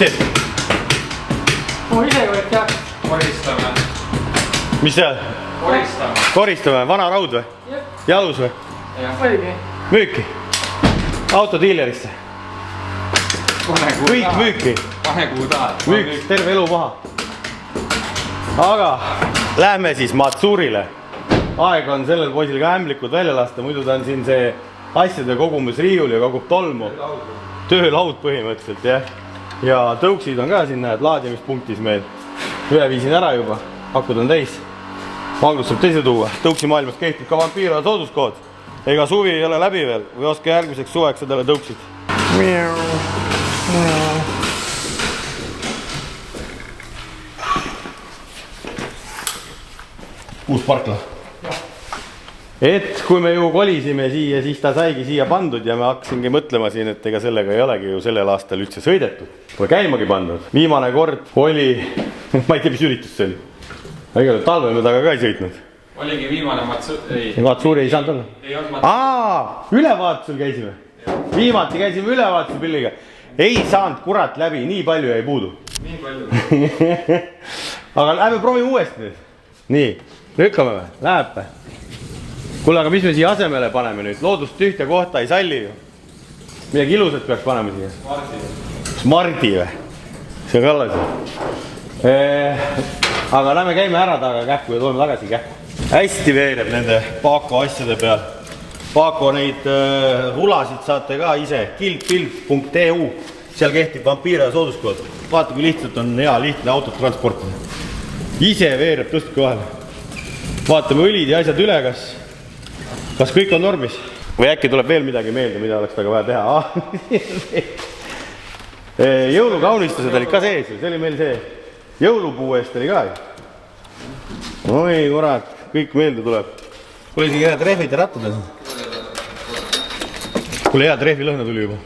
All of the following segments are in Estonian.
teed? ma ise võid teha. Koristame. Mis seal? Koristame. Koristame, vana raud või? Jalus või? Oligi. Müüki? Autodiilerisse? Kõik müüki? 2 kuu tahad. Müük terve elu maha. Aga lähme siis Matsurile. Aeg on sellel poisil ka ämblikud välja lasta, muidu ta on siin see asjade kogumus riiul ja kogub tolmu. Töölaud põhimõtteliselt, jah. Ja tõuksid on ka siin, näed, laadimispunktis meil. Üle viisin ära juba, akud on täis. Magnus saab teise tuua. Tõuksi maailmas kehtib ka vampiira sooduskood. Ega suvi ei ole läbi veel või oska järgmiseks suveks endale tõuksid. Uus parkla. Et kui me ju kolisime siia, siis ta saigi siia pandud ja me hakkasingi mõtlema siin, et ega sellega ei olegi ju sellel aastal üldse sõidetud. Pole käimagi pandud. Viimane kord oli, ma ei tea, mis üritus see oli. Ega talve me taga ka ei sõitnud. Oligi viimane Matsuri ei saanud olla. Ülevaatusel käisime. Viimati käisime ülevaatusel pilliga. Ei saanud kurat läbi, nii palju jäi puudu. Nii palju. Aga lähme proovime uuesti nüüd. Nii, lükkame või? Läheb või? Kuule, aga mis me siia asemele paneme nüüd? Loodust tühja kohta ei salli ju. Midagi ilusat peaks panema siia. Smardi või? See on ka alles. Aga lähme käime ära taga kähku ja toome tagasi kähku. Hästi veereb nende Paako asjade peal. Paako neid rulasid saate ka ise. Kiltpilt.eu. Seal kehtib vampiira sooduskood. Vaata, kui lihtsalt on hea lihtne autotransport. Ise veereb tõstke vahele. Vaatame õlid ja asjad üle, kas kõik on normis. Või äkki tuleb veel midagi meelde, mida oleks väga vaja teha. Jõulukaunistused olid ka sees. See oli meil see jõulupuu eest oli ka. Oi, kurat, kõik meelde tuleb. Kuule, isegi head rehvid ja rattad on. Kuule, head rehvilõhna tuli juba.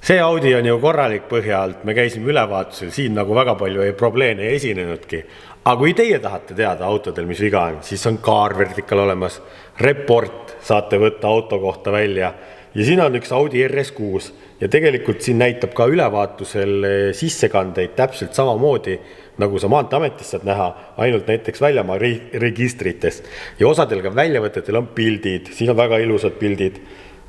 See Audi on ju korralik põhja alt. Me käisime ülevaatusel. Siin nagu väga palju probleeme ei esinenudki. Aga kui teie tahate teada autodel, mis viga on, siis on Car Vertical olemas. Report saate võtta auto kohta välja. Ja siin on üks Audi RS6. Ja tegelikult siin näitab ka ülevaatusel sissekandeid täpselt samamoodi, nagu sa Maanteeametis saad näha, ainult näiteks väljamaa registritest. Ja osadel ka väljavõtetel on pildid, siin on väga ilusad pildid.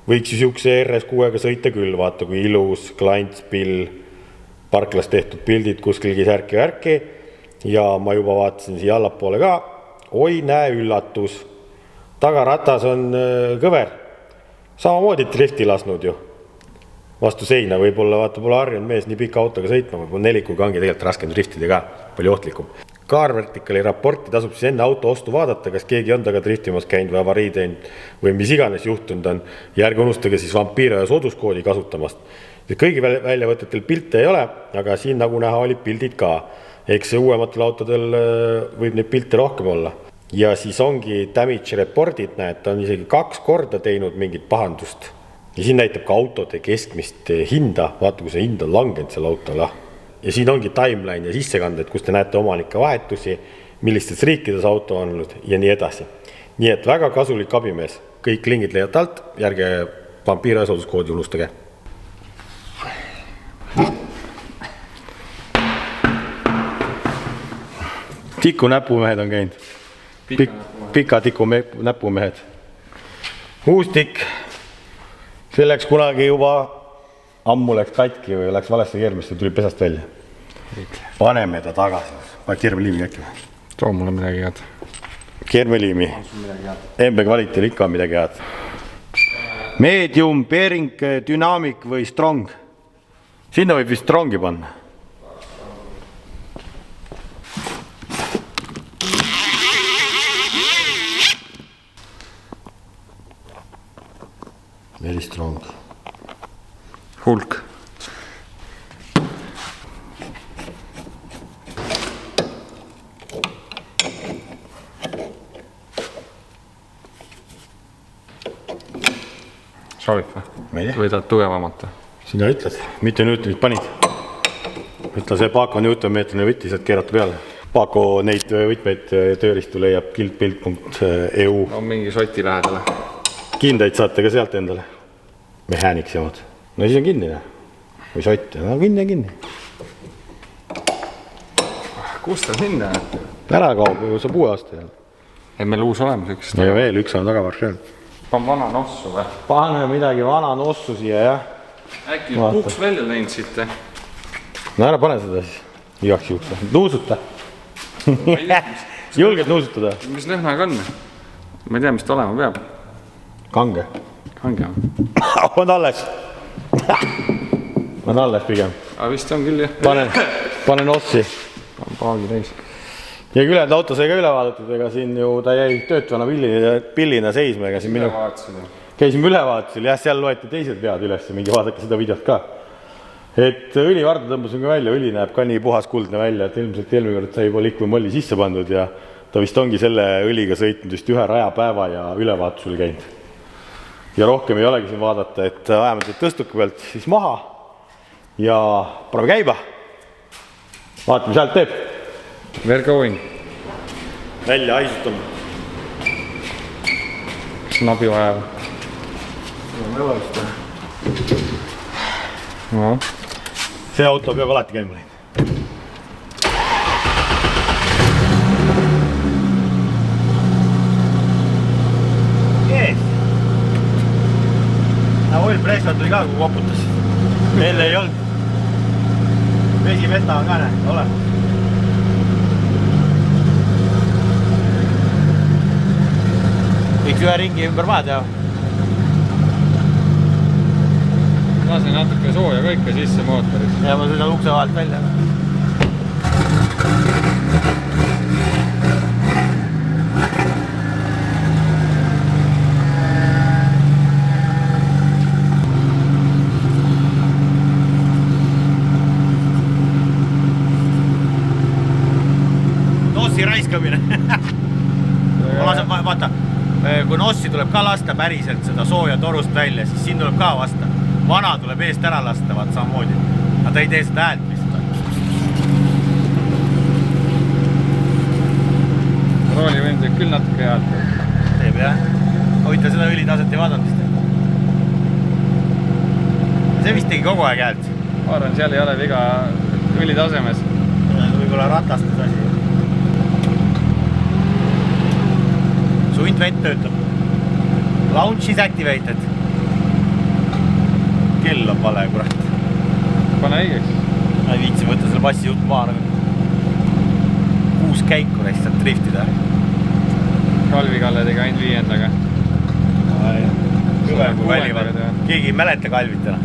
Võiks ju siukse RS6-ga sõita küll, vaata kui ilus, klantspill, parklas tehtud pildid kuskilgi särki värki. Ja ma juba vaatasin siia allapoole ka. Oi, näe üllatus. Tagaratas on kõver. Samamoodi drifti lasnud ju. Vastu seina võib-olla, vaata, pole harjunud mees nii pika autoga sõitma, võib-olla nelikuga ongi tegelikult raskem driftida ka, palju ohtlikum. Car Verticali raporti tasub siis enne auto ostu vaadata, kas keegi on taga driftimas käinud või avarii teinud või mis iganes juhtunud on. Ja ärge unustage siis vampiira ja sooduskoodi kasutamast. Kõigi väljavõtetel pilte ei ole, aga siin nagu näha oli pildid ka. Eks see uuematel autodel võib neid pilte rohkem olla. Ja siis ongi damage reportid, näed, on isegi 2 korda teinud mingit pahandust. Ja siin näitab ka autode keskmist hinda, vaata kui see hind on langenud selle autole. Ja siin ongi timeline ja sissekanded, kus te näete omanike vahetusi, millistes riikides auto on olnud ja nii edasi. Nii et väga kasulik abimees. Kõik lingid leiate alt, järge vampiira sooduskoodi unustage. Tiku näpumehed on käinud. Pika tiku näpumehed. Uus tikk. See läks kunagi juba ammu läks katki või läks valesse keermisse, tuli pesast välja. Paneme ta tagasi. Paned keermeliimi äkki või? Too mulle midagi head. Keermeliimi. MB kvaliteedil ikka on midagi head. Medium, bearing, dynamic või strong. Sinna võib vist strongi panna. Very strong. Hulk. Soovib või? Või tahad tugevamat? Sina ütled, mitte Newtonit panid. Ütle see Paako Newton-meetrine võtti, saad keerata peale. Paako neid võtmeid tööristu leiab kiltpilt.eu. On mingi soti lähedale. Kindaid saate ka sealt endale. Mehääniks jamad. No siis on kinni. Või sott. No kinni. Kus ta sinna? Ära kaob, saab uue aasta jälle. Ei meil uus olemas üks. Ja veel üks on tagavarš. Pan vana nossu või? Pane midagi vana nossu siia, jah. Äkki puuks välja läinud siit. No ära pane seda siis. Igaks juhks. Nuusuta. Julged nuusutada? Mis lõhnaga on? Ma ei tea, mis ta olema peab. Kange. Kange on. On alles. On alles pigem. Aga vist on küll, jah. Pane nossi. On paagi täis. Ja küled auto sai ka üle vaadatud, ega siin ju ta jäi töötavana pillina seisma, ega siin minu... Käisime ülevaatusel, jah, seal loeti teised vead üles, mingi vaadake seda videot ka. Et õlivarda tõmbasin ka välja, õli näeb ka nii puhas kuldne välja, et ilmselt eelmine kord sai juba likvi molli sisse pandud ja ta vist ongi selle õliga sõitnud just ühe rajapäeva ja ülevaatusel käinud. Ja rohkem ei olegi siin vaadata, et ajame teid tõstuka pealt siis maha ja paneme käiba. Vaatame, sealt teeb. Where going? Välja haisutame. Nabi vaja. No. See auto peab alati käima läinud. Yes. Oil pressure tuli ka, kui koputas. Meil ei olnud. Vesimeta on ka näe, ole. Võiks ühe ringi ümber maha teha. Lase natuke sooja kõike sisse mootoris. Ja ma sõidan ukse vahelt välja. Nossi raiskamine. Vaata, kui nossi tuleb ka lasta päriselt seda sooja torust välja, siis siin tuleb ka vasta. Vana tuleb eest ära lasta, vaat samamoodi. Aga ta ei tee seda häält vist. Rooli võim teeb küll natuke häält. Teeb jah. Hoita seda õlitaset ei vaadanud vist. See vist tegi kogu aeg häält. Ma arvan, seal ei ole viga õlitasemes. Võib-olla ratastes asi. Sundvent töötab. Launch is activated. Kell on vale, kurat. Pane õigeks. Ma ei viitsi võtta selle passi jutt maha. 6 käiku lihtsalt driftida. Kalvi-Kalle tegi ainult 5-ndaga. Kõvem kui välivad. Keegi ei mäleta Kalvit täna.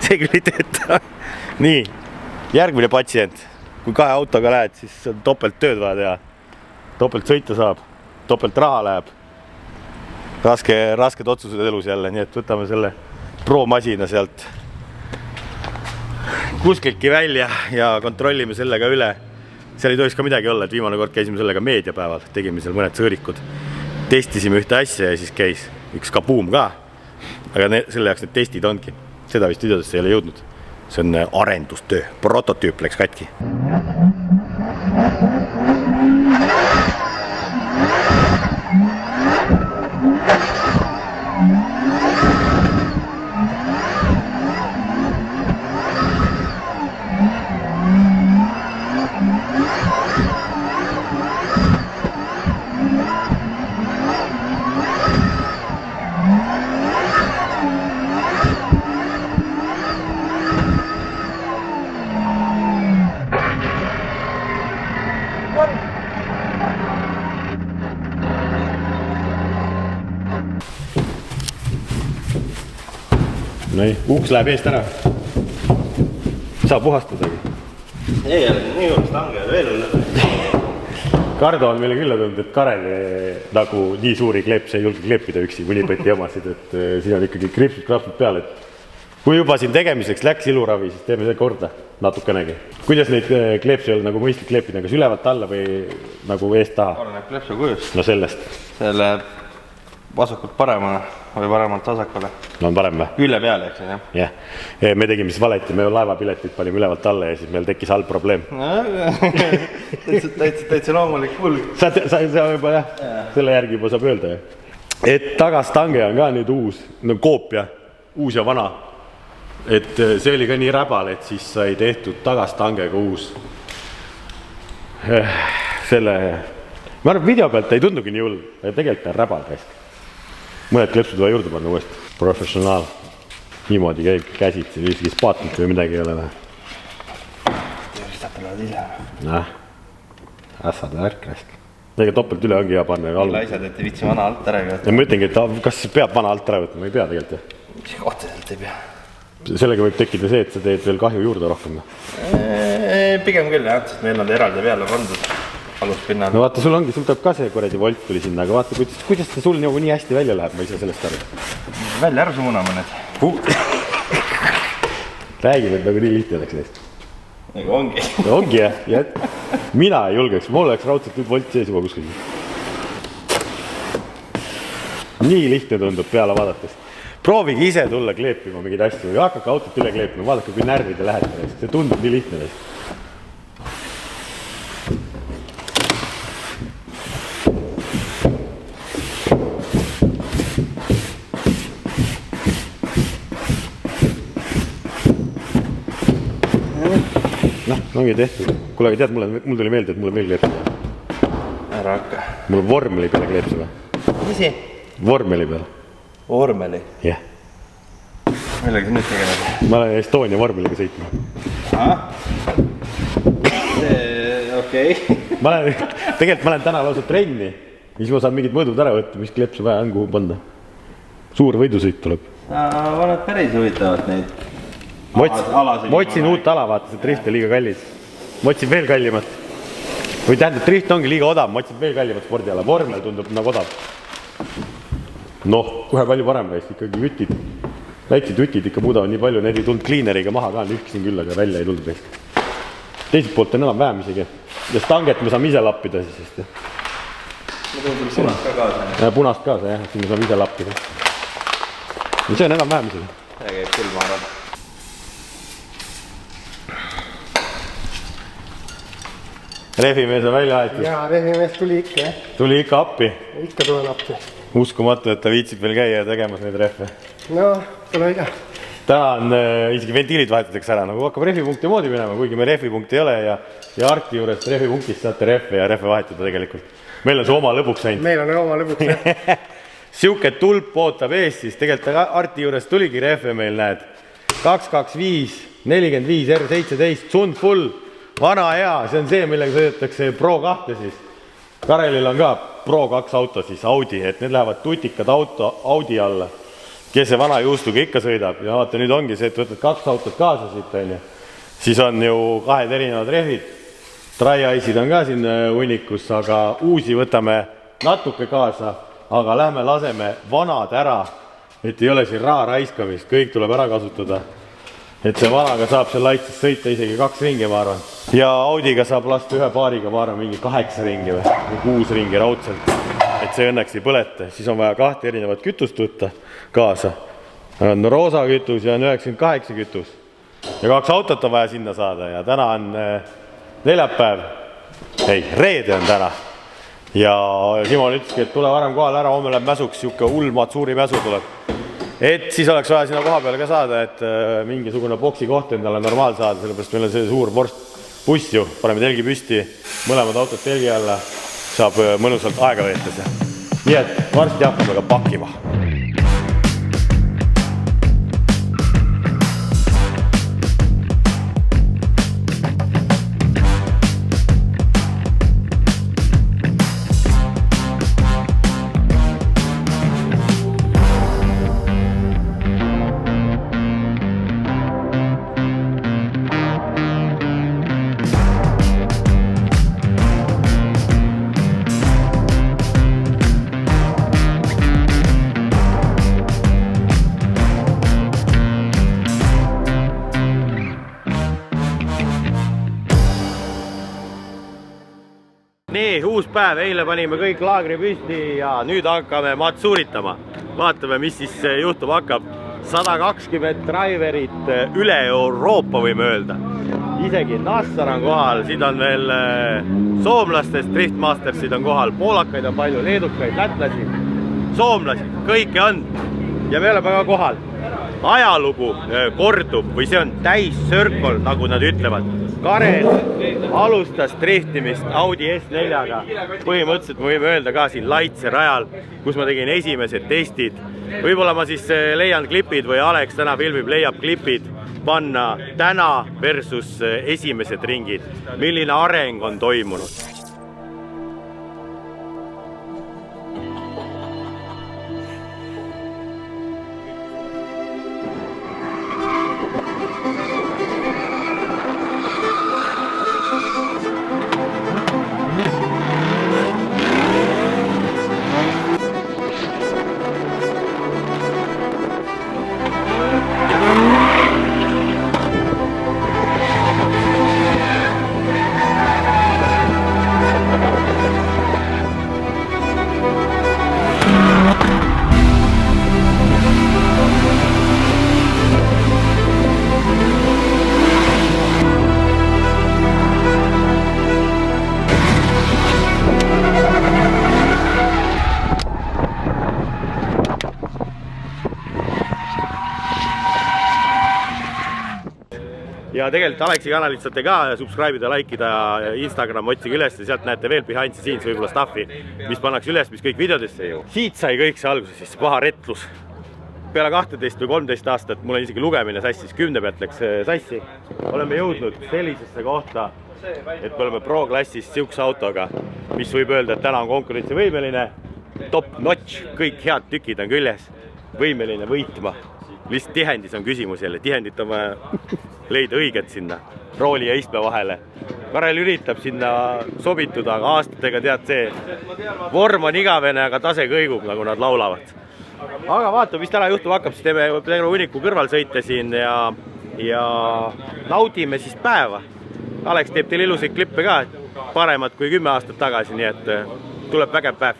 See küll ei tööta. Nii, järgmine patsient. Kui 2 autoga lähed, siis on topelt tööd vaja teha. Topelt sõita saab, topelt raha läheb. Rasked otsused elus jälle, nii et võtame selle pro-masina sealt kuskiltki välja ja kontrollime sellega üle. Seal ei tohiks ka midagi olla, et viimane kord käisime sellega meediapäeval, tegime seal mõned sõõrikud. Testisime ühte asja ja siis käis üks kabuum ka. Aga selle jaoks need testid ongi. Seda vist videodesse ei ole jõudnud. See on arendustöö. Prototüüp läks katki. Nii, uks läheb eest ära. Saab puhastadagi. ei ole nii juures tange veel üle. Kardo on meile külla tulnud, et Karel nagu nii suuri kleepse ei julge kleepida üksi Unibeti omasid, et siin on ikkagi kripsud peal, et kui juba siin tegemiseks läks iluravi, siis teeme see korda natukenegi. Kuidas neid kleepsi ei ole nagu mõistlik kleepida, kas ülevalt alla või nagu eest taha? Oleneb kleepsu kujust. No sellest. Selle vasakult paremana või paremalt vasakule. No on parem või? Külje peale, eks jah? Jah. Me tegime siis valeti, me laevapiletit panime ülevalt alla ja siis meil tekkis halb probleem. Täitsa loomulik kulg. Sa juba jah, selle järgi juba saab öelda. Et tagastange on ka nüüd uus, no koopia, uus ja vana. Et see oli ka nii räbal, et siis sai tehtud tagastangega uus. Selle, ma arvan, video pealt ei tundugi nii hull, tegelikult on räbal käest. Mõned klepsud vaja juurde panna uuesti. Professionaal. Niimoodi käib käsid, see viiski spaatlit või midagi ei ole vähe. Tööristab tulevad ise. Näh, ässad värk käest. Ega topelt üle ongi hea panna. Alla asjad, et ei vitsi vana alt ära ja ma ütlengi, et kas peab vana alt ära võtma, ma ei pea tegelikult. Mis otseselt ei pea. Sellega võib tekkida see, et sa teed veel kahju juurde rohkem. Pigem küll jah, sest meil on eraldi peale pandud aluspinnal. No vaata, sul tuleb ka see kuradi volt tuli sinna, aga vaata, kuidas see sul nii hästi välja läheb, ma ei saa sellest aru. Välja ära suunama need. Räägime, et nagu nii lihtne oleks neist. Nagu ongi. Ongi jah, mina ei julgeks, mul oleks raudselt nüüd volt sees juba kuskil. Nii lihtne tundub peale vaadates. Proovige ise tulla kleepima mingid asju või hakake autot üle kleepima, vaadake, kui närvide lähete. See tundub nii lihtne neist. Noh, ongi tehtud. Kuule, aga tead, mul tuli meelde, et mul on veel kleepsida. Ära hakka. Mul on vormeli peale kleepsida. Isi? Vormeli peale. Vormeli? Jah. Millega sa nüüd tegeled? Ma olen Estonia vormeliga sõitma. Okei. Tegelikult ma olen täna lausa trenni, siis ma saan mingid mõõdud ära võtta, mis kleepse vaja on, kuhu panna. Suur võidusõit tuleb. Ma olen päris huvitavat neid. Ma otsin uut ala, vaata, see drift on liiga kallis. Ma otsin veel kallimat. Või tähendab, drift ongi liiga odav, ma otsin veel kallimat spordiala. Vormel tundub nagu odav. Noh, kohe palju parem väist, ikkagi jutid. Väiksid jutid ikka muudavad nii palju, need ei tulnud cleaneriga maha ka, nühkisin küll, aga välja ei tulnud väist. Teiselt poolt on enam vähem isegi. Ja stanget me saame ise lappida siis. Ma tõin sul punast ka kaasa. Punast kaasa, jah, siin me saame ise lappida. Ja see on enam vähem isegi. See käib küll, ma arvan. Rehvimees on välja aetud. Jaa, rehvimees tuli ikka, jah. Tuli ikka appi. Ikka tulen appi. Uskumatu, et ta viitsib veel käia ja tegemas neid rehve. No, tule ikka. Täna on isegi ventiilid vahetatakse ära, nagu hakkab rehvipunkti moodi minema, kuigi me rehvipunkti ei ole ja arti juures rehvipunktist saate rehve ja rehve vahetada tegelikult. Meil on see oma lõbuks läinud. Meil on oma lõbuks, jah. Siuke tulp ootab ees, siis tegelikult arti juures tuligi rehve meil, näed. 225, 45, R17, Sund Full, vana hea, see on see, millega sõidetakse Pro 2 siis. Karelil on ka Pro 2 auto siis, Audi, et need lähevad tutikad Audi alla. Kes see vana juustuga ikka sõidab ja vaata, nüüd ongi see, et võtad 2 autot kaasa siit, siis on ju 2 erinevad rehvid. Dry-ice'id on ka siin hunnikus, aga uusi võtame natuke kaasa, aga lähme laseme vanad ära, et ei ole siin raha raiskamist, kõik tuleb ära kasutada. Et see vanaga saab seal laitses sõita isegi 2 ringi, ma arvan. Ja Audiga saab lasta ühe paariga, ma arvan, mingi 8 ringi või 6 ringi raudselt. Et see õnneks ei põleta, siis on vaja 2 erinevat kütust võtta kaasa. On roosa kütus ja on 98 kütus. Ja 2 autot on vaja sinna saada ja täna on neljapäev. Ei, reede on täna. Ja Simon ütleski, et tule varem kohal ära, homme läheb mäsuks, siuke ulmat suuri mäsu tuleb. Et siis oleks vaja sinna koha peale ka saada, et mingisugune boksi koht endale normaal saada, sellepärast meil on see suur buss ju, paneme telgi püsti, mõlemad autod telgi alla, saab mõnusalt aega veetas. Nii et varsti hakkame ka pakima. nii, uus päev, eile panime kõik laagri püsti ja nüüd hakkame matsuuritama. Vaatame, mis siis juhtub hakkab. 120 driverit üle Euroopa võime öelda. Isegi Nassar on kohal, siin on veel soomlastest, Driftmastersid on kohal, poolakaid on palju, leedukaid, lätlasi, soomlasi, kõike on. Ja me oleme ka kohal. Ajalugu kordub või see on täis circle, nagu nad ütlevad. Karel alustas driftimist Audi S4-ga. Põhimõtteliselt me võime öelda ka siin Laitse rajal, kus ma tegin esimesed testid. Võib-olla ma siis leian klipid või Alex täna filmib, leiab klipid panna täna versus esimesed ringid. Milline areng on toimunud? Ja tegelikult Alexi kanalit saate ka subscribe ida, like ida, Instagram otsige üles ja sealt näete veel behind the scenes võib-olla staffi, mis pannakse üles, mis kõik videodesse ei jõu. Siit sai kõik see alguse, siis paha retlus. Peale 12 või 13 aastat, mul on isegi lugemine sassis, 10 pealt läks sassi. Oleme jõudnud sellisesse kohta, et me oleme pro-klassis siukse autoga, mis võib öelda, et täna on konkurentsivõimeline, top notch, kõik head tükid on küljes, võimeline võitma. Lihtsalt tihendis on küsimus jälle, tihendit on vaja leida õiget sinna rooli ja istme vahele. Karel üritab sinna sobituda, aga aastatega tead see vorm on igavene, aga tase kõigub, nagu nad laulavad. Aga vaata, mis täna juhtub hakkab, siis teeme hunniku kõrval sõite siin ja naudime siis päeva. Alex teeb teil ilusaid klippe ka, paremad kui 10 aastat tagasi, nii et tuleb vägev päev.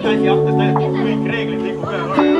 Kõik reeglid liikub peale.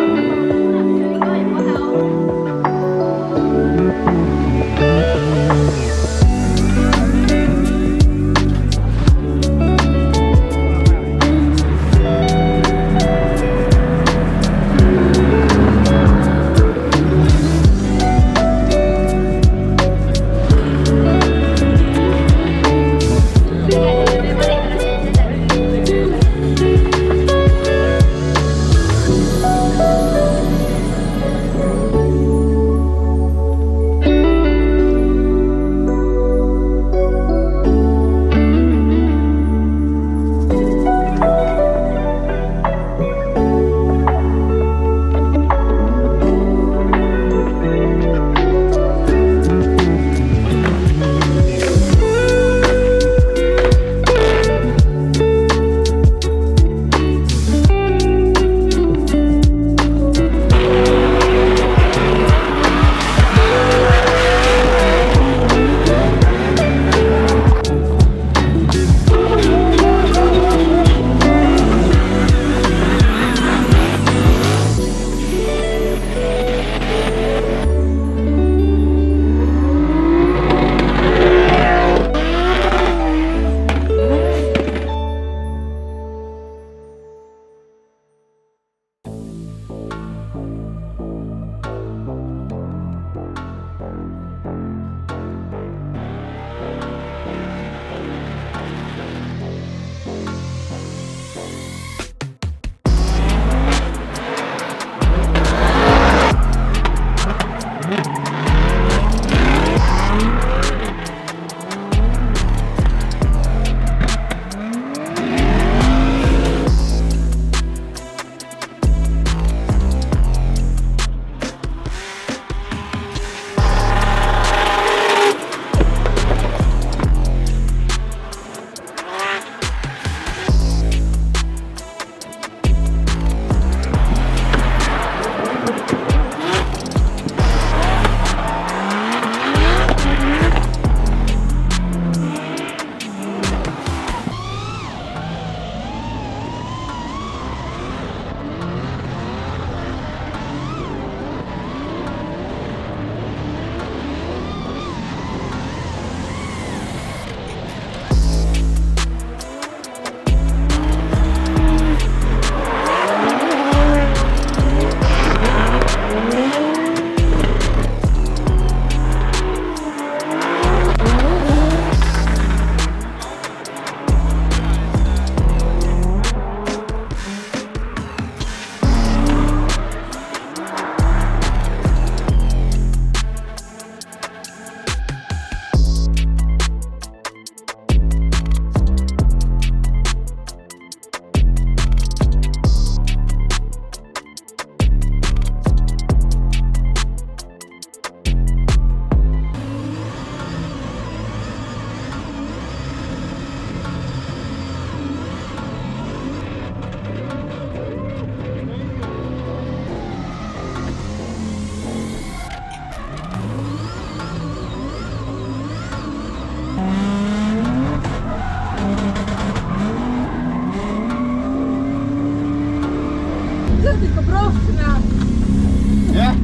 tead ikka proovsi näha. jah.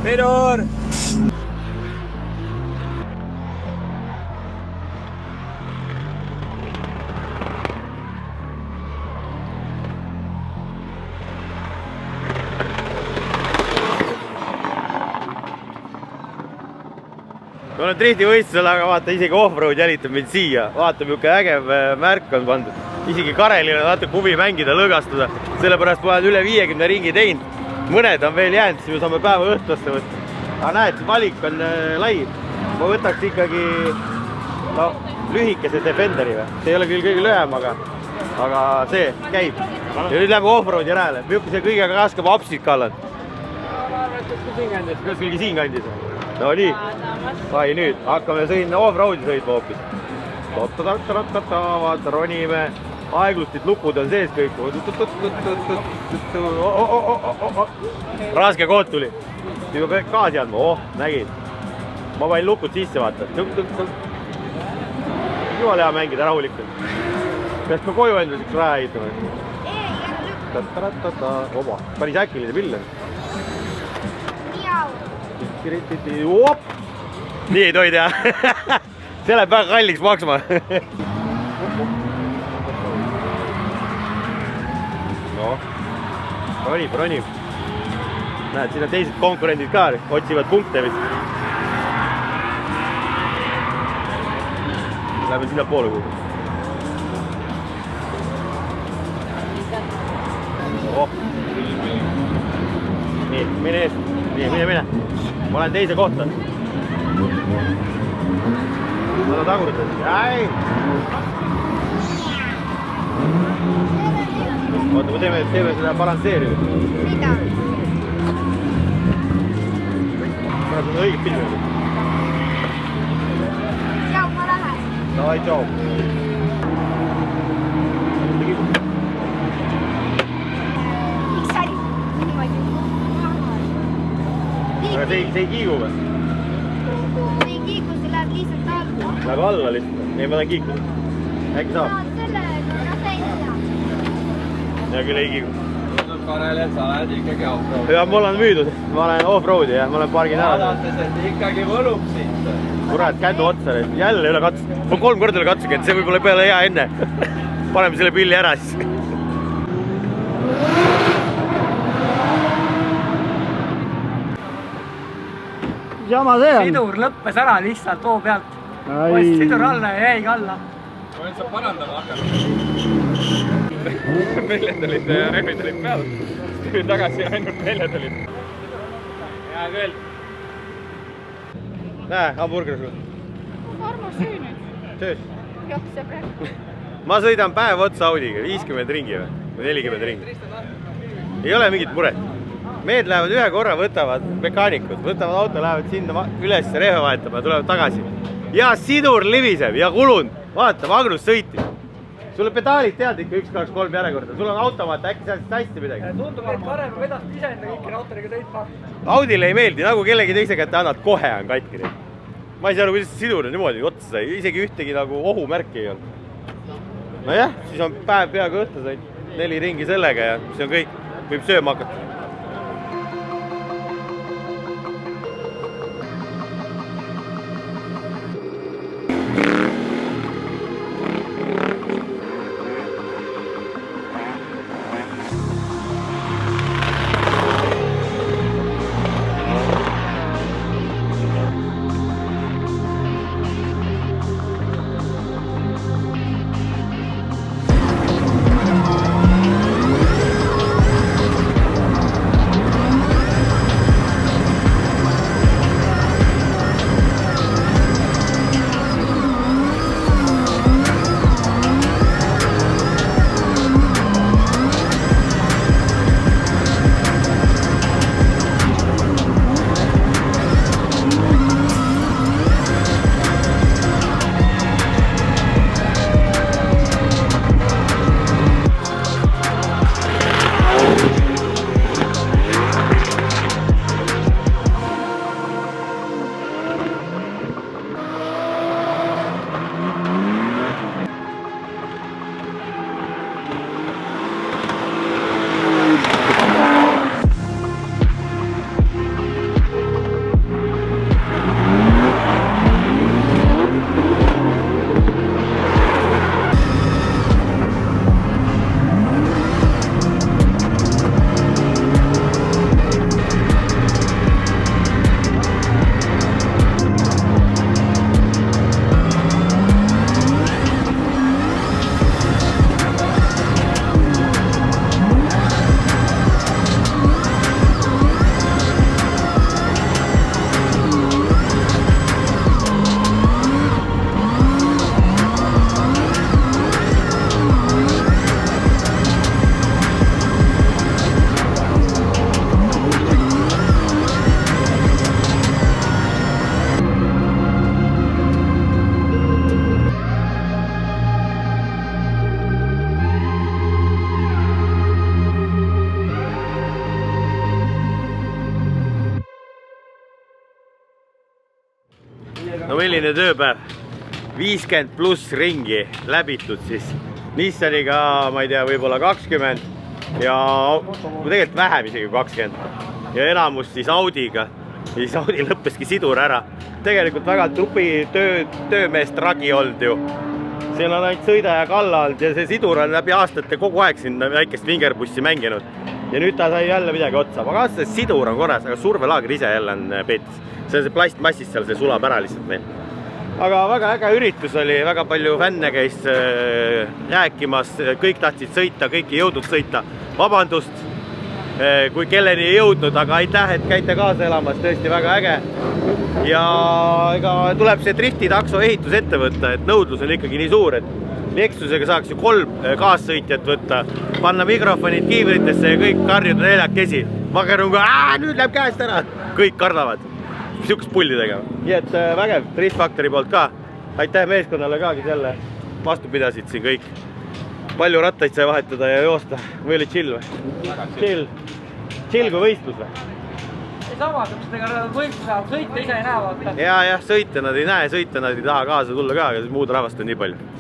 Fedor! ma olen driftivõistlusel, aga vaata isegi off-road jälitab mind siia. vaata, milline ägev märk on pandud. Isegi Karelil on natuke huvi mängida, lõõgastuda. Sellepärast ma olen üle 50 ringi teinud. Mõned on veel jäänud, siis me saame päeva õhtusse võtta. Aga näed, valik on lai. Ma võtaks ikkagi lühikese Defenderi või. See ei ole küll kõige lühem, aga see käib. Ja nüüd lähme off-road järele. Milline see kõige raskam apsid kallad? Kas kõige siin kandis? No nii. Ai, nüüd hakkame off-roadi sõitma hoopis. Vaata, ronime. Aeglustid lupud on sees kõik. Raske kood tuli. Nüüd ma pean gaasi andma. Oh, nägid. Ma panin lupud sisse, vaata. Jumala hea mängida rahulikult. Peaks ka koju endale üks raja ehitama. Oba, päris äkilise pill on. Nii ei tohi teha. See läheb väga kalliks maksma. Ronib. Näed, siin on teised konkurendid ka, otsivad punkte vist. Läheme sinna poole kuhu. Nii, mine ees. Mine. Ma olen teise kohta. Ma olen tagurda. Jäi! Oota, me teeme seda balansseeri. Mida? Kuna sul on õiged pilved. Tšau, ma lähen. Davai, tšau. Miks sa olid niimoodi? Aga see ei kiigu või? See ei kiigu, see läheb lihtsalt alla. Läheb alla lihtsalt. Ei, ma tahan kiikuda. Äkki saab? Ja küll ei kiigu. Karel, et sa lähed ikkagi off-road. Ja mul on müüdud. Ma olen off-roadi ja ma olen pargin ära. Vaadates, et ikkagi võlub siit. Kurat, kädu otsa. Jälle üle katsus. Ma 3 korda üle katsugi, et see võib-olla peale hea enne. Paneme selle pilli ära siis. Jama see on. Sidur lõppes ära lihtsalt too pealt. Sidur alla ja jäigi alla. Ma nüüd saab parandama hakata. Neljad olid ja rehvid olid peal. Tulin tagasi ja ainult neljad olid. Hea küll. Näe, hamburger sul. Armo süü nüüd. Töös. Jah, see praegu. Ma sõidan päev otsa Audiga, 50 ringi või 40 ringi. Ei ole mingit muret. Mehed lähevad ühe korra, võtavad mekaanikud, võtavad auto, lähevad sinna üles rehve vahetama, tulevad tagasi. Ja sidur libiseb ja kulund. Vaata, Magnus sõitis. Sulle pedaalid tead ikka 1, 2, 3 järjekorda. Sul on automaat, äkki sellest hästi midagi. Tundub, et Karel vedast iseenda kõiki autoriga sõitma. Audile ei meeldi, nagu kellegi teise kätte annad, kohe on katki. Ma ei saa aru, kuidas sidur niimoodi otsa sai. Isegi ühtegi nagu ohumärki ei olnud. Nojah, siis on päev peaaegu õhtu sain 4 ringi sellega ja see on kõik. Võib sööma hakata. no milline tööpäev, 50 pluss ringi läbitud siis Nissaniga, ma ei tea, võib-olla 20 ja tegelikult vähem isegi 20 ja enamus siis Audiga. Siis Audi lõppeski sidur ära. Tegelikult väga tubli töömees tragi olnud ju. Siin on ainult sõida ja kalla olnud ja see sidur on läbi aastate kogu aeg sinna väikest vingerbussi mänginud. Ja nüüd ta sai jälle midagi otsa. Ma kaasa see sidur on korras, aga survelaager ise jälle on peetis. See on see plastmassist seal, see sulab ära lihtsalt meil. Aga väga äge üritus oli, väga palju fänne käis jääkimas, kõik tahtsid sõita, kõik ei jõudnud sõita. Vabandust, kui kelleni ei jõudnud, aga aitäh, et käite kaasa elamas, tõesti väga äge. Ja ega tuleb see driftitakso ehitus ette võtta, et nõudlus on ikkagi nii suur, et Lexusega saaks ju 3 kaassõitjat võtta, panna mikrofonid kiivritesse ja kõik karjuda neljakesi. Magerunga, nüüd läheb käest ära, kõik kardavad. Siukest pulli tegema. Nii et vägev Drift Factory poolt ka. Aitäh meeskonnale ka, kes jälle vastu pidasid siin kõik. Palju rattaid sai vahetada ja joosta. Või oli chill või? Chill kui võistlus või? Ei samas, võistlus ajal sõita ise ei näe vaata. Ja, sõita nad ei näe, sõita nad ei taha kaasa tulla ka, aga muud rahvast on nii palju.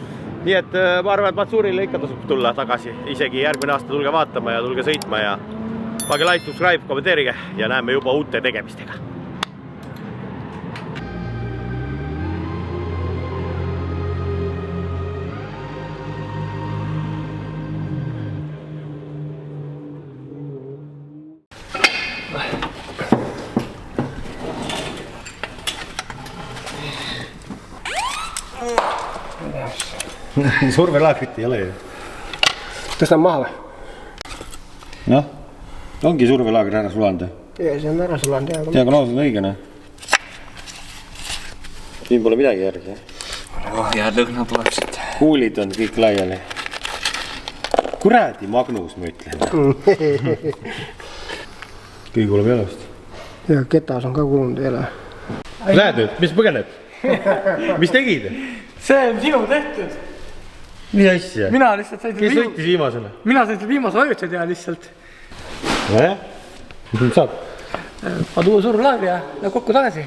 Nii et ma arvan, et Matsurile ikka tasub tulla tagasi. Isegi järgmine aasta tulge vaatama ja tulge sõitma ja pange like, subscribe, kommenteerige ja näeme juba uute tegemistega. Survelaagrit ei ole ju. Tõstan maha või? Noh, ongi survelaager ära sulanud. See on ära sulanud, jah. Diagonaal on õigene. Siin pole midagi järgi. Head lõhnad tuleksid. Kuulid on kõik laiali. Kuradi Magnus, ma ütlen. Kõige kuuleb jalust. Ja ketas on ka kulunud vielä. Lähed nüüd, mis põgened? Mis tegid? See on sinu tehtud. Mis asja? Mina lihtsalt sain Kes sõitis viimasena? Mina sain viimase vajutused ja lihtsalt. Mis nüüd saab? Ma tuun survelaagri ja kokku tagasi.